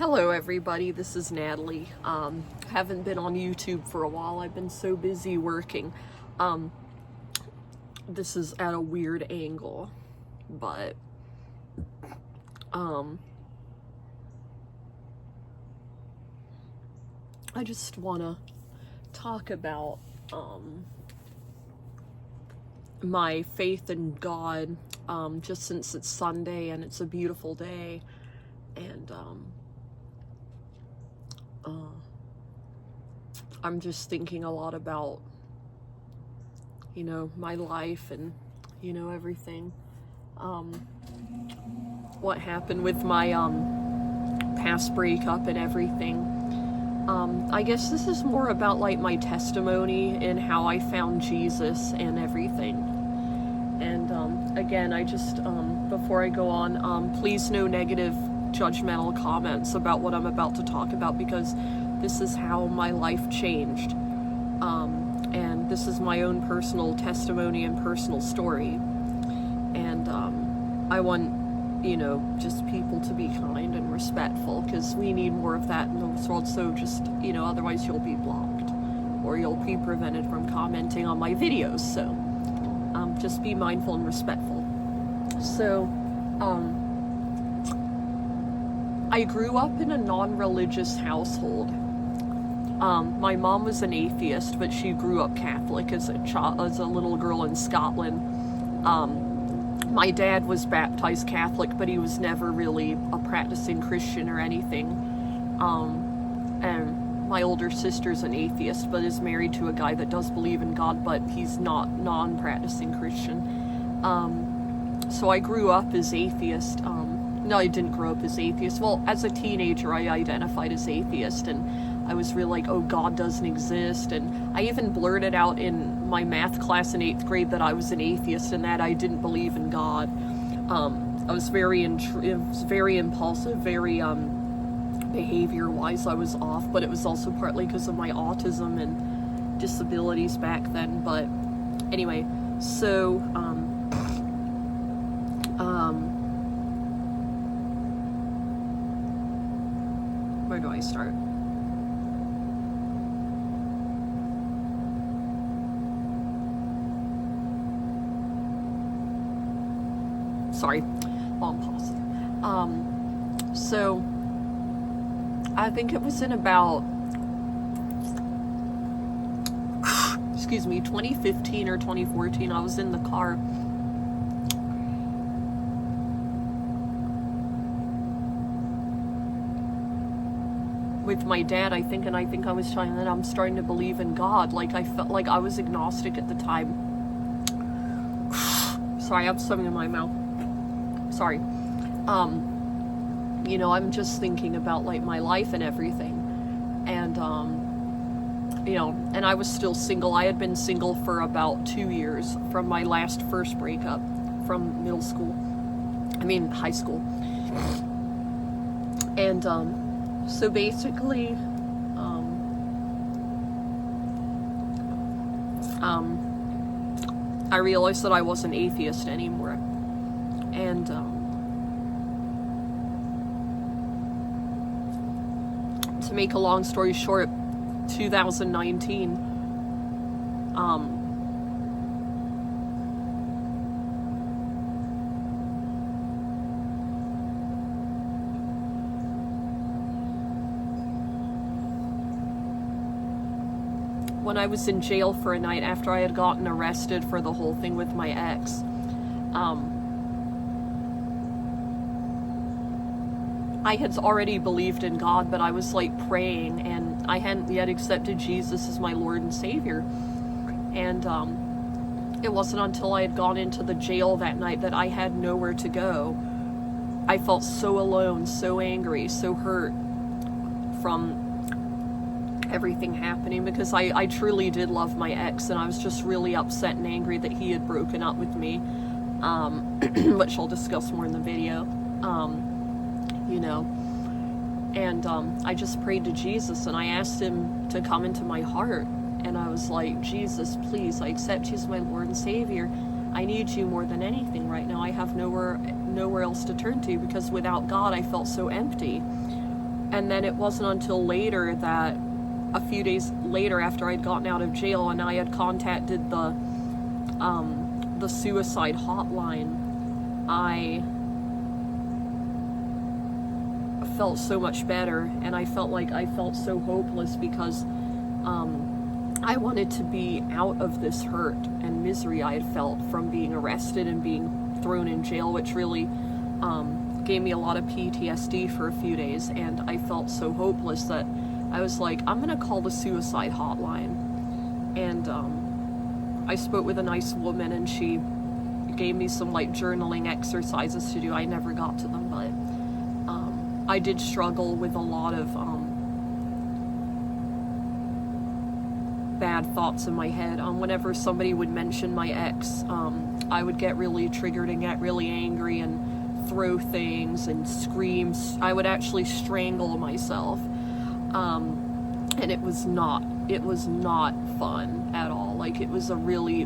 Hello everybody, this is Natalie. Haven't been on YouTube for a while. I've been so busy working. This is at a weird angle, but I just want to talk about my faith in God, just since it's Sunday and it's a beautiful day, and I'm just thinking a lot about, my life and, everything. What happened with my past breakup and everything. I guess this is more about like my testimony and how I found Jesus and everything. And again, I just, before I go on, please no negative judgmental comments about what I'm about to talk about, because this is how my life changed. And this is my own personal testimony and personal story. And I want, just people to be kind and respectful, because we need more of that in the world. So just, otherwise you'll be blocked or you'll be prevented from commenting on my videos. So just be mindful and respectful. So I grew up in a non-religious household. My mom was an atheist, but she grew up Catholic as a little girl in Scotland. My dad was baptized Catholic, but he was never really a practicing Christian or anything. And my older sister's an atheist, but is married to a guy that does believe in God, but he's not non-practicing Christian. So I grew up as atheist. No, I didn't grow up as atheist. Well, as a teenager, I identified as atheist, and I was really like, oh, God doesn't exist. And I even blurted out in my math class in 8th grade that I was an atheist and that I didn't believe in God. I was very impulsive, very behavior-wise I was off, but it was also partly because of my autism and disabilities back then. But anyway, so where do I start? Sorry, long pause. So I think it was in about 2015 or 2014. I was in the car with my dad, I think, and I think I was telling that I'm starting to believe in God. Like, I felt like I was agnostic at the time. Sorry, I have something in my mouth. Sorry. I'm just thinking about like my life and everything. And, and I was still single. I had been single for about 2 years from my first breakup from high school. And, so basically, I realized that I wasn't atheist anymore. And to make a long story short, 2019, when I was in jail for a night after I had gotten arrested for the whole thing with my ex, I had already believed in God, but I was like praying, and I hadn't yet accepted Jesus as my Lord and Savior. And it wasn't until I had gone into the jail that night that I had nowhere to go. I felt so alone, so angry, so hurt from everything happening, because I truly did love my ex, and I was just really upset and angry that he had broken up with me, which I'll discuss more in the video. And I just prayed to Jesus, and I asked him to come into my heart, and I was like, Jesus, please, I accept you as my Lord and Savior. I need you more than anything right now. I have nowhere else to turn to, because without God I felt so empty. And then it wasn't until later that, a few days later after I'd gotten out of jail and I had contacted the suicide hotline, I felt so much better, and I felt like I felt so hopeless because I wanted to be out of this hurt and misery I had felt from being arrested and being thrown in jail, which really gave me a lot of PTSD for a few days. And I felt so hopeless that I was like, I'm gonna call the suicide hotline. And I spoke with a nice woman, and she gave me some like journaling exercises to do. I never got to them, but I did struggle with a lot of bad thoughts in my head. Whenever somebody would mention my ex, I would get really triggered and get really angry and throw things and scream. I would actually strangle myself, and it was not fun at all. Like, it was a really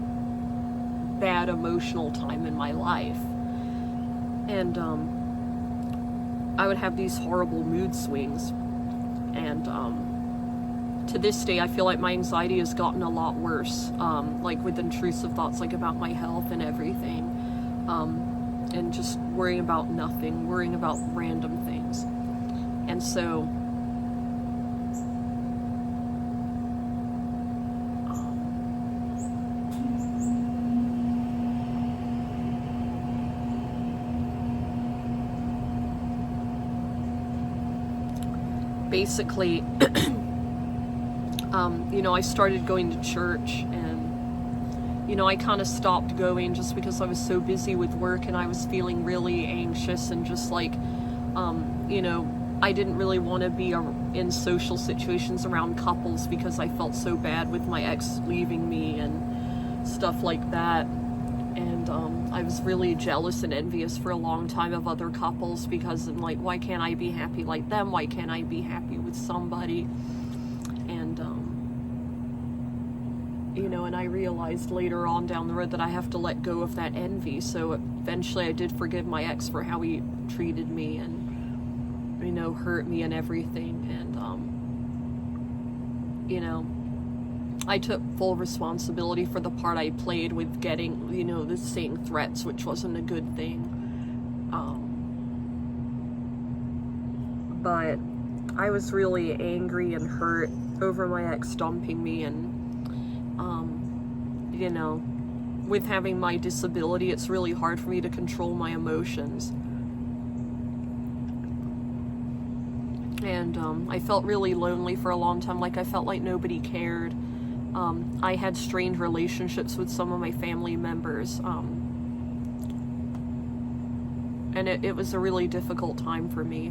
bad emotional time in my life. And I would have these horrible mood swings, and to this day I feel like my anxiety has gotten a lot worse, like with intrusive thoughts like about my health and everything, and just worrying about nothing, worrying about random things. And so basically, I started going to church, and, I kind of stopped going just because I was so busy with work and I was feeling really anxious, and just like, I didn't really want to be in social situations around couples because I felt so bad with my ex leaving me and stuff like that. And I was really jealous and envious for a long time of other couples because I'm like, why can't I be happy like them? Why can't I be happy with somebody? And, and I realized later on down the road that I have to let go of that envy. So eventually I did forgive my ex for how he treated me and, hurt me and everything. And, I took full responsibility for the part I played with getting, the saying threats, which wasn't a good thing. But I was really angry and hurt over my ex dumping me, and, with having my disability, it's really hard for me to control my emotions. And I felt really lonely for a long time, like I felt like nobody cared. I had strained relationships with some of my family members, and it was a really difficult time for me.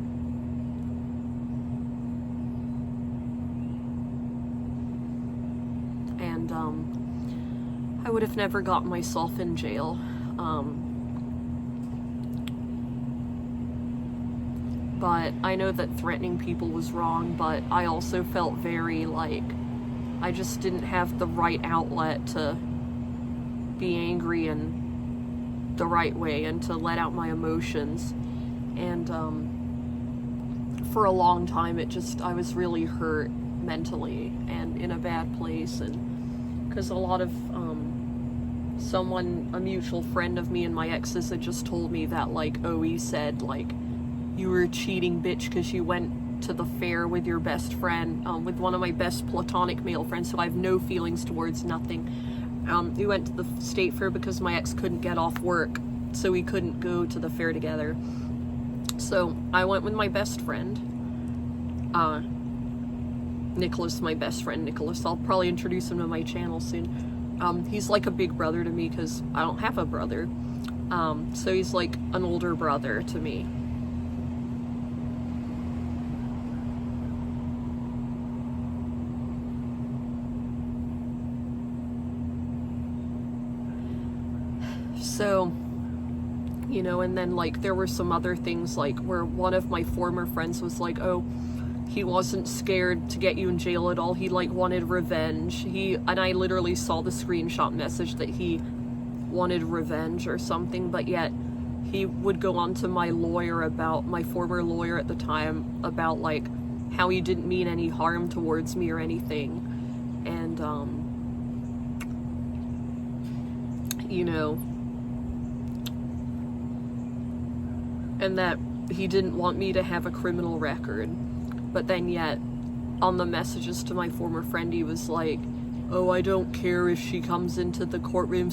And I would have never gotten myself in jail. But I know that threatening people was wrong, but I also felt very like I just didn't have the right outlet to be angry in the right way and to let out my emotions. And for a long time I was really hurt mentally and in a bad place, and because a lot of a mutual friend of me and my exes had just told me that, like, OE said, like, you were a cheating bitch because you went to the fair with your best friend, with one of my best platonic male friends, so I have no feelings towards nothing. We went to the state fair because my ex couldn't get off work, so we couldn't go to the fair together. So I went with my best friend, Nicholas, my best friend Nicholas. I'll probably introduce him to my channel soon. He's like a big brother to me because I don't have a brother. So he's like an older brother to me. So, and then, like, there were some other things, like, where one of my former friends was like, oh, he wasn't scared to get you in jail at all. He, like, wanted revenge. And I literally saw the screenshot message that he wanted revenge or something, but yet he would go on to my former lawyer at the time, about, like, how he didn't mean any harm towards me or anything. And, you know, and that he didn't want me to have a criminal record. But then yet, on the messages to my former friend, he was like, oh, I don't care if she comes into the courtroom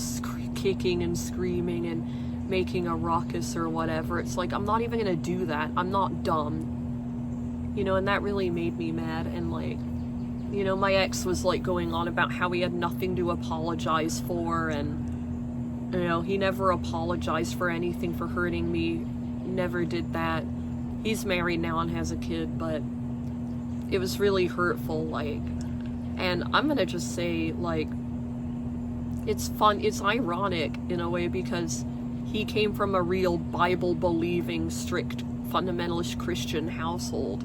kicking and screaming and making a ruckus or whatever. It's like, I'm not even gonna do that. I'm not dumb. You know, and that really made me mad. And like, you know, my ex was like going on about how he had nothing to apologize for, and, you know, he never apologized for anything for hurting me. Never did that. He's married now and has a kid, but it was really hurtful, like, and I'm gonna just say, like, it's ironic in a way, because he came from a real Bible-believing, strict, fundamentalist Christian household,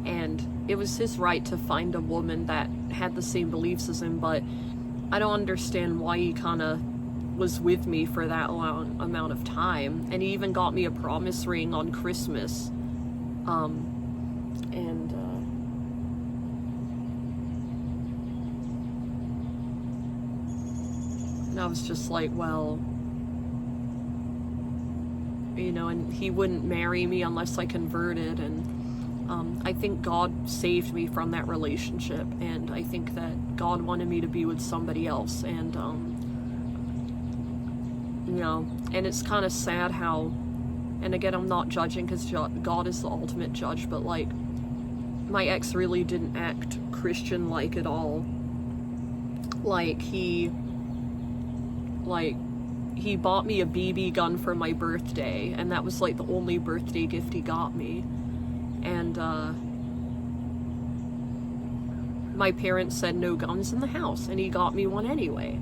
and it was his right to find a woman that had the same beliefs as him, but I don't understand why he kind of was with me for that long amount of time. And he even got me a promise ring on Christmas, and I was just like, well, you know, and he wouldn't marry me unless I converted, and I think God saved me from that relationship, and I think that God wanted me to be with somebody else, and you know, and it's kind of sad how, and again, I'm not judging because God is the ultimate judge, but like, my ex really didn't act Christian-like at all. Like, he bought me a BB gun for my birthday, and that was like the only birthday gift he got me. And my parents said no guns in the house, and he got me one anyway.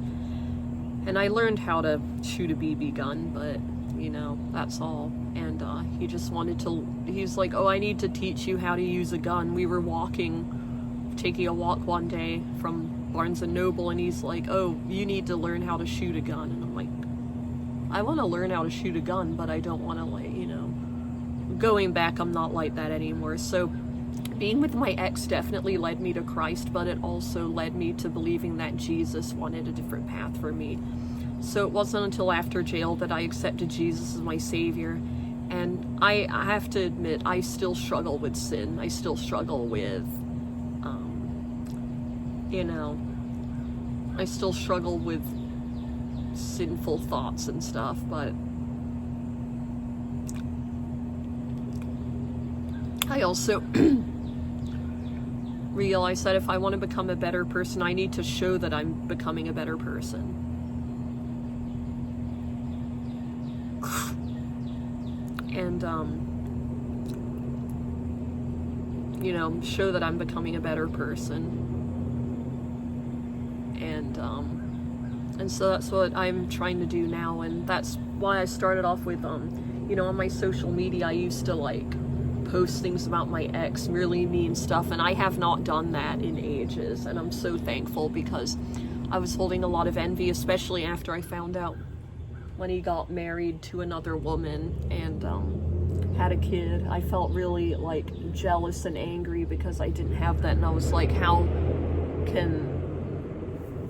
And I learned how to shoot a BB gun, but, you know, that's all. And he just wanted to, he's like, oh, I need to teach you how to use a gun. We were taking a walk one day from Barnes & Noble, and he's like, oh, you need to learn how to shoot a gun. And I'm like, I want to learn how to shoot a gun, but I don't want to, like, you know, going back, I'm not like that anymore. So being with my ex definitely led me to Christ, but it also led me to believing that Jesus wanted a different path for me. So it wasn't until after jail that I accepted Jesus as my Savior. And I have to admit, I still struggle with sin. I still struggle with, you know, I still struggle with sinful thoughts and stuff, but I also realize that if I want to become a better person, I need to show that I'm becoming a better person. And, you know, show that I'm becoming a better person. And so that's what I'm trying to do now, and that's why I started off with, you know, on my social media, I used to, like, post things about my ex, really mean stuff, and I have not done that in ages, and I'm so thankful, because I was holding a lot of envy, especially after I found out when he got married to another woman and had a kid. I felt really, like, jealous and angry because I didn't have that, and I was like, how can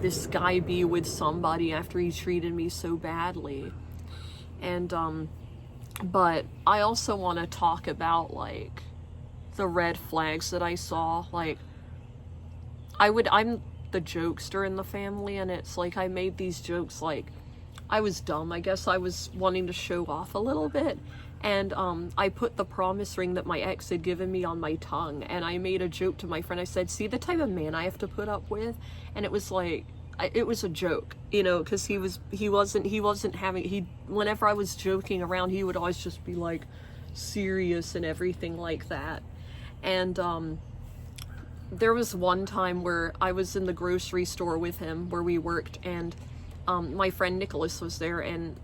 this guy be with somebody after he treated me so badly? And but I also want to talk about, like, the red flags that I saw. Like, I'm the jokester in the family, and it's like I made these jokes, like, I was dumb. I guess I was wanting to show off a little bit. And I put the promise ring that my ex had given me on my tongue, and I made a joke to my friend. I said, see the type of man I have to put up with? And it was like, it was a joke, you know, because he wasn't having, whenever I was joking around, he would always just be, like, serious and everything like that. And there was one time where I was in the grocery store with him where we worked, and my friend Nicholas was there, and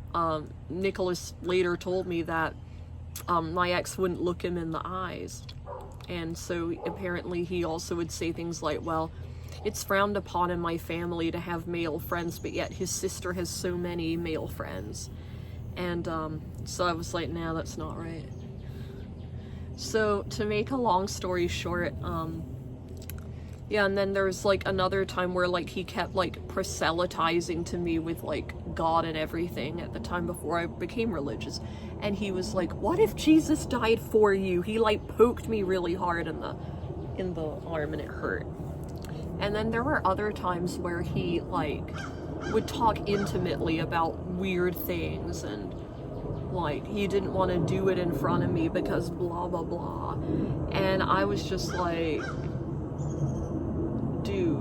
Nicholas later told me that my ex wouldn't look him in the eyes. And so apparently he also would say things like, well, it's frowned upon in my family to have male friends, but yet his sister has so many male friends. And so I was like, nah, that's not right. So to make a long story short, yeah, and then there's like another time where like he kept like proselytizing to me with like God and everything at the time before I became religious. And he was like, what if Jesus died for you? He like poked me really hard in the arm and it hurt. And then there were other times where he like would talk intimately about weird things, and like he didn't want to do it in front of me because blah blah blah. And I was just like, dude.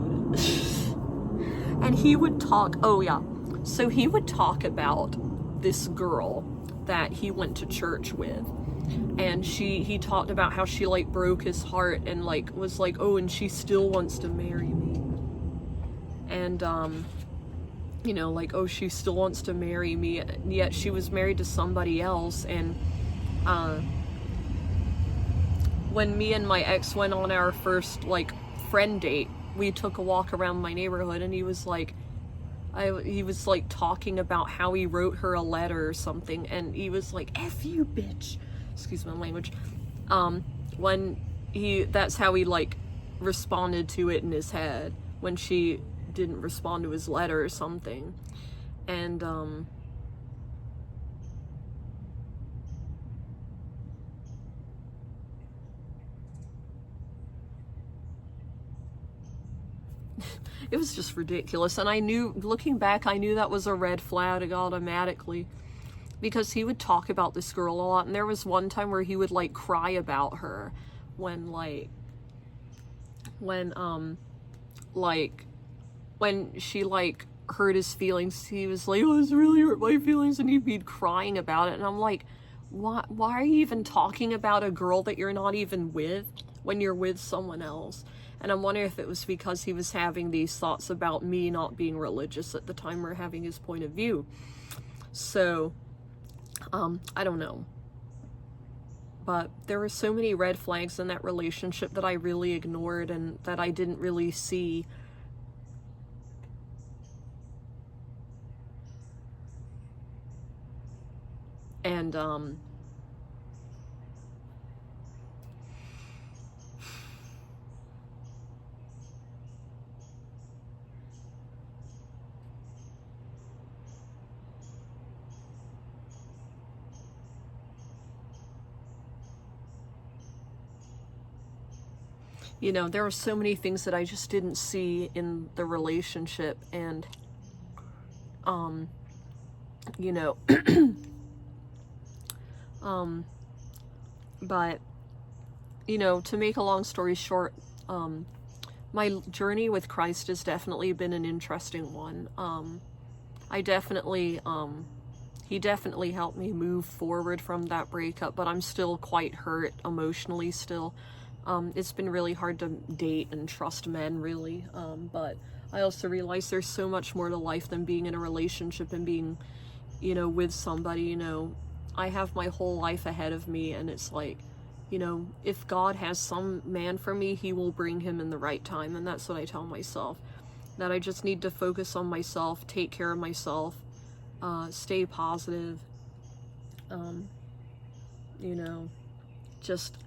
And he would talk, oh yeah, so he would talk about this girl that he went to church with, and he talked about how she like broke his heart and like was like, oh, and she still wants to marry me, and you know, like, oh, she still wants to marry me, yet she was married to somebody else. And when me and my ex went on our first like friend date, we took a walk around my neighborhood, and he was like talking about how he wrote her a letter or something, and he was like, F you, bitch, excuse my language, that's how he like responded to it in his head when she didn't respond to his letter or something. And it was just ridiculous. And I knew, looking back, I knew that was a red flag automatically, because he would talk about this girl a lot. And there was one time where he would like cry about her when she like hurt his feelings. He was like, oh, this really hurt my feelings, and he'd be crying about it. And I'm like, why are you even talking about a girl that you're not even with when you're with someone else? And I'm wondering if it was because he was having these thoughts about me not being religious at the time, or having his point of view. So I don't know, but there were so many red flags in that relationship that I really ignored and that I didn't really see. And you know, there were so many things that I just didn't see in the relationship. And you know, but you know, to make a long story short, my journey with Christ has definitely been an interesting one. He definitely helped me move forward from that breakup, but I'm still quite hurt emotionally still. It's been really hard to date and trust men, really, but I also realize there's so much more to life than being in a relationship and being, you know, with somebody. You know, I have my whole life ahead of me, and it's like, you know, if God has some man for me, he will bring him in the right time. And that's what I tell myself, that I just need to focus on myself, take care of myself, stay positive, you know, just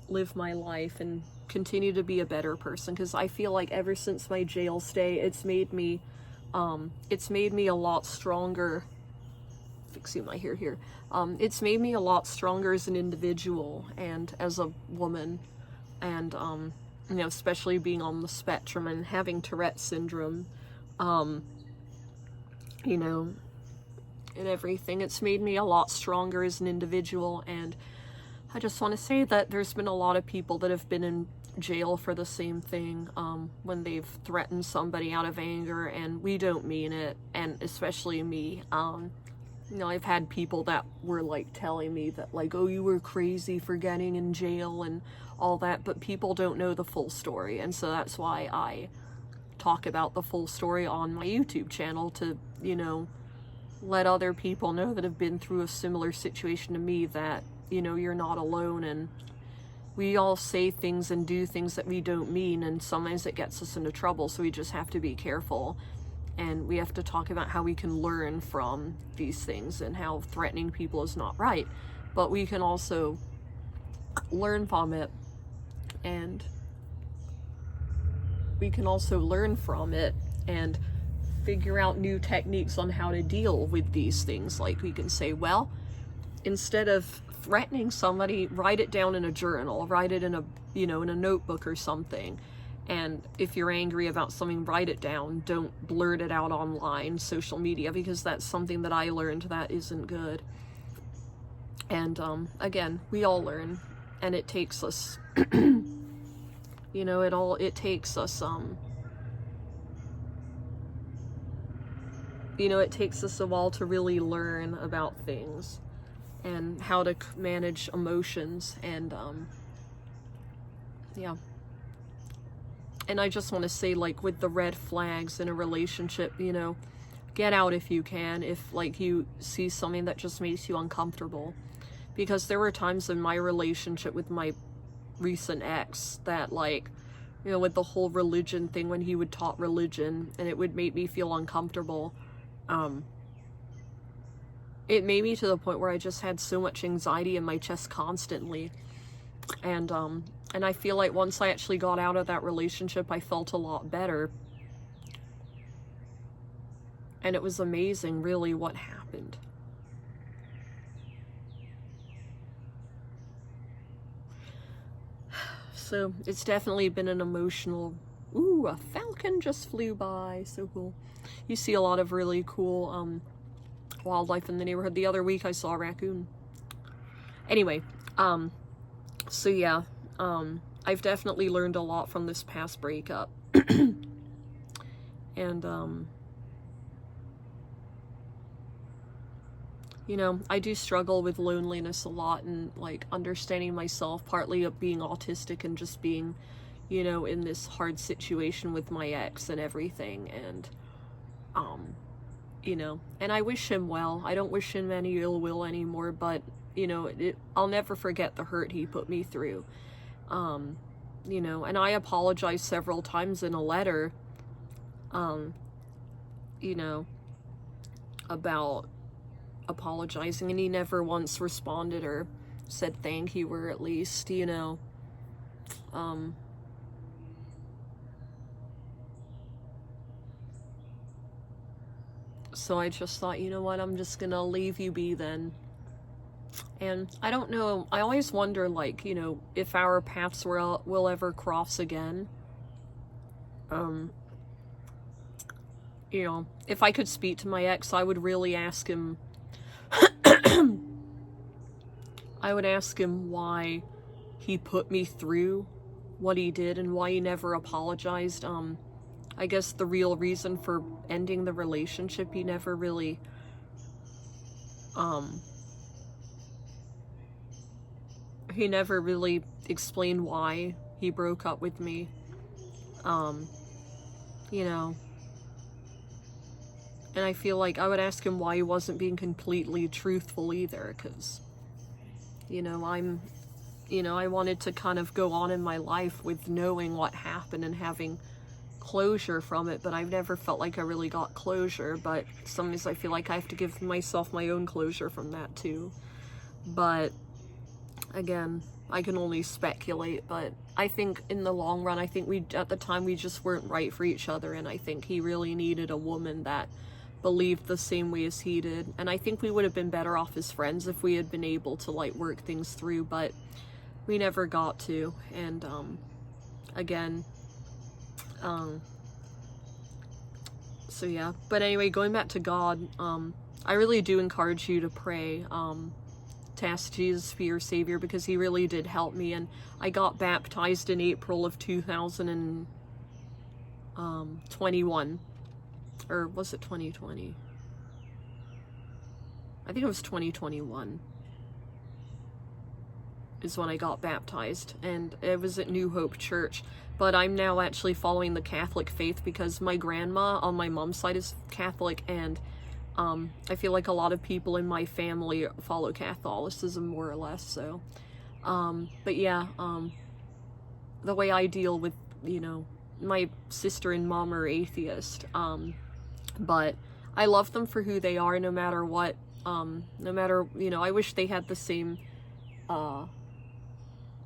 live my life and continue to be a better person. Because I feel like ever since my jail stay, it's made me a lot stronger. Fixing my hair here. It's made me a lot stronger as an individual and as a woman, and you know, especially being on the spectrum and having Tourette's syndrome, you know, and everything. It's made me a lot stronger as an individual. And I just want to say that there's been a lot of people that have been in jail for the same thing, when they've threatened somebody out of anger, and we don't mean it, and especially me. You know, I've had people that were like telling me that like, oh, you were crazy for getting in jail and all that, but people don't know the full story. And so that's why I talk about the full story on my YouTube channel, to, you know, let other people know that have been through a similar situation to me, that, you know, you're not alone. And we all say things and do things that we don't mean, and sometimes it gets us into trouble, so we just have to be careful. And we have to talk about how we can learn from these things and how threatening people is not right. But we can also learn from it, and we can also learn from it and figure out new techniques on how to deal with these things. Like, we can say, well, instead of threatening somebody, write it down in a journal, write it in a, in a notebook or something. And if you're angry about something, write it down. Don't blurt it out online, social media, because that's something that I learned that isn't good. And again, we all learn, and it takes us it takes us it takes us a while to really learn about things and how to manage emotions. And yeah. And I just want to say, like, with the red flags in a relationship, get out if you can, if, like, you see something that just makes you uncomfortable. Because there were times in my relationship with my recent ex that, like, with the whole religion thing, when he would talk religion, and it would make me feel uncomfortable. It made me to the point where I just had so much anxiety in my chest constantly. And I feel like once I actually got out of that relationship, I felt a lot better. And it was amazing, really, what happened. So it's definitely been an emotional... Ooh, a falcon just flew by. So cool. You see a lot of really cool wildlife in the neighborhood. The other week I saw a raccoon. Anyway, so yeah, I've definitely learned a lot from this past breakup. And, I do struggle with loneliness a lot, and, like, understanding myself, partly of being autistic and just being, in this hard situation with my ex and everything. And, and I wish him well. I don't wish him any ill will anymore, but, I'll never forget the hurt he put me through. And I apologized several times in a letter, about apologizing, and he never once responded or said thank you, or at least, so I just thought, you know what, I'm just gonna leave you be then. And I don't know, I always wonder, like, if our paths will ever cross again. If I could speak to my ex, I would really ask him I would ask him why he put me through what he did and why he never apologized. I guess the real reason for ending the relationship, he never really explained why he broke up with me. And I feel like I would ask him why he wasn't being completely truthful either, because, I wanted to kind of go on in my life with knowing what happened and having closure from it, but I've never felt like I really got closure. But sometimes I feel like I have to give myself my own closure from that too. But again, I can only speculate. But I think in the long run, I think at the time we just weren't right for each other, and I think he really needed a woman that believed the same way as he did. And I think we would have been better off as friends if we had been able to, like, work things through, but we never got to. And again, so yeah. But anyway, going back to God, I really do encourage you to pray, to ask Jesus to be your Savior, because he really did help me. And I got baptized in April of 2021. Or was it 2020? I think it was 2021 is when I got baptized, and it was at New Hope Church. But I'm now actually following the Catholic faith because my grandma on my mom's side is Catholic, and I feel like a lot of people in my family follow Catholicism, more or less. So but yeah, the way I deal with, my sister and mom are atheist, but I love them for who they are, no matter what. No matter, I wish they had the same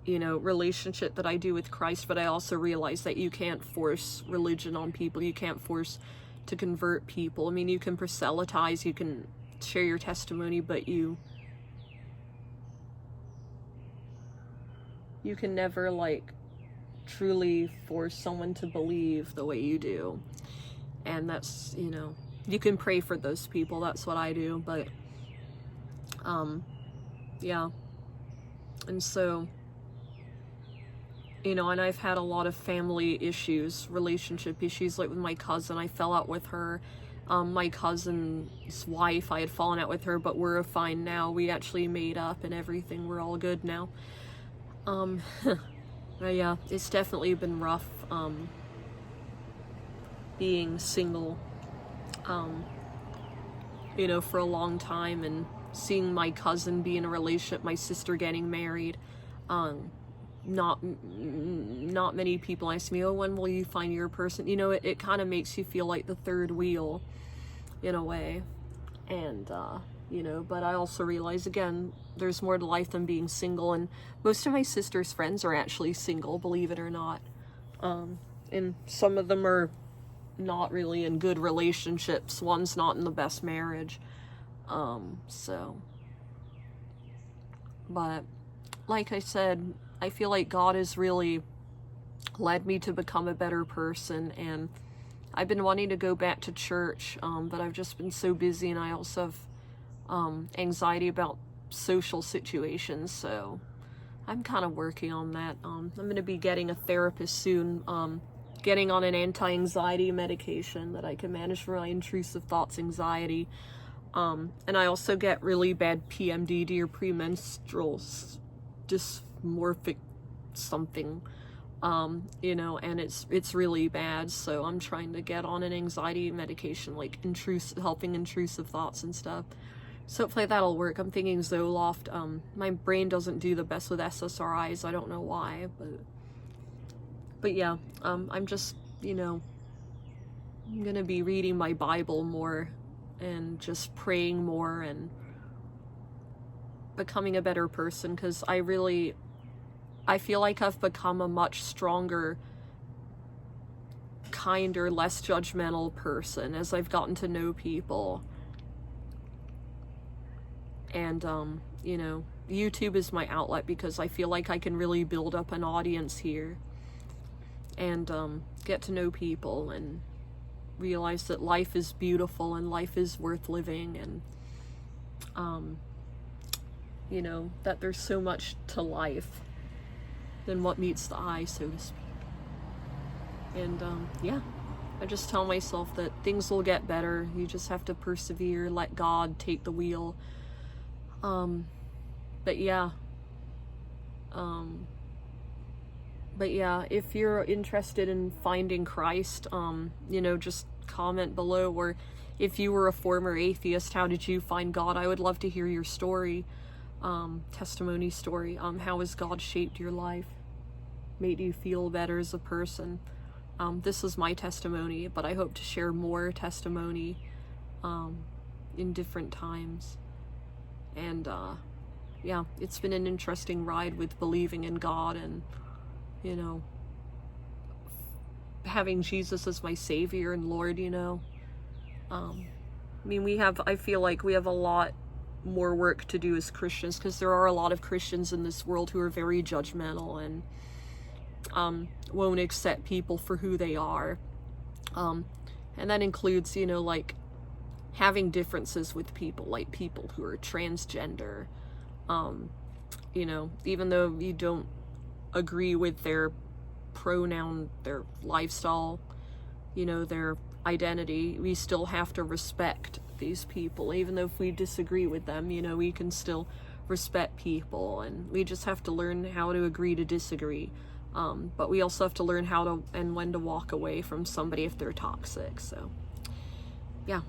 you know, relationship that I do with Christ, but I also realize that you can't force religion on people. You can't force to convert people. I mean, you can proselytize, you can share your testimony, but you can never, like, truly force someone to believe the way you do. And that's, you know, you can pray for those people. That's what I do. But, yeah. And so, you know, and I've had a lot of family issues, relationship issues, like with my cousin. I fell out with her. My cousin's wife, I had fallen out with her, but we're fine now. We actually made up and everything. We're all good now. But yeah, it's definitely been rough, being single, you know, for a long time, and seeing my cousin be in a relationship, my sister getting married. Not many people ask me, oh, when will you find your person? You know, it kind of makes you feel like the third wheel in a way. And, you know, but I also realize, again, there's more to life than being single, and most of my sister's friends are actually single, believe it or not. And some of them are not really in good relationships. One's not in the best marriage. So, but like I said, I feel like God has really led me to become a better person, and I've been wanting to go back to church, but I've just been so busy, and I also have anxiety about social situations, so I'm kind of working on that. I'm going to be getting a therapist soon, getting on an anti-anxiety medication that I can manage for my intrusive thoughts, anxiety, and I also get really bad PMDD, or premenstrual dysmorphic something, you know, and it's really bad, so I'm trying to get on an anxiety medication, like helping intrusive thoughts and stuff. So hopefully that'll work. I'm thinking Zoloft. My brain doesn't do the best with SSRIs. I don't know why, but yeah, I'm just, you know, I'm gonna be reading my Bible more and just praying more and becoming a better person, because I feel like I've become a much stronger, kinder, less judgmental person as I've gotten to know people. And, you know, YouTube is my outlet, because I feel like I can really build up an audience here and get to know people and realize that life is beautiful and life is worth living, and, you know, that there's so much to life than what meets the eye, so to speak. And, yeah, I just tell myself that things will get better. You just have to persevere, let God take the wheel. But yeah, if you're interested in finding Christ, you know, just comment below. Or if you were a former atheist, how did you find God? I would love to hear your story, testimony story. How has God shaped your life, made you feel better as a person? This is my testimony, but I hope to share more testimony, in different times. And, yeah, it's been an interesting ride with believing in God and, you know, having Jesus as my Savior and Lord, you know. I mean, I feel like we have a lot more work to do as Christians, because there are a lot of Christians in this world who are very judgmental and, won't accept people for who they are. And that includes, you know, like, having differences with people, like people who are transgender, you know, even though you don't agree with their pronoun, their lifestyle, you know, their identity, we still have to respect these people. Even though if we disagree with them, you know, we can still respect people, and we just have to learn how to agree to disagree. But we also have to learn how to and when to walk away from somebody if they're toxic. So yeah.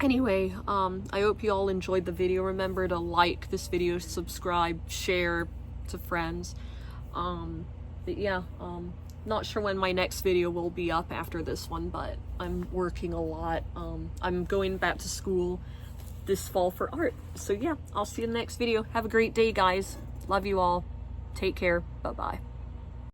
Anyway, I hope you all enjoyed the video. Remember to like this video, subscribe, share to friends. But yeah, not sure when my next video will be up after this one, but I'm working a lot. I'm going back to school this fall for art. So yeah, I'll see you in the next video. Have a great day, guys. Love you all. Take care. Bye-bye.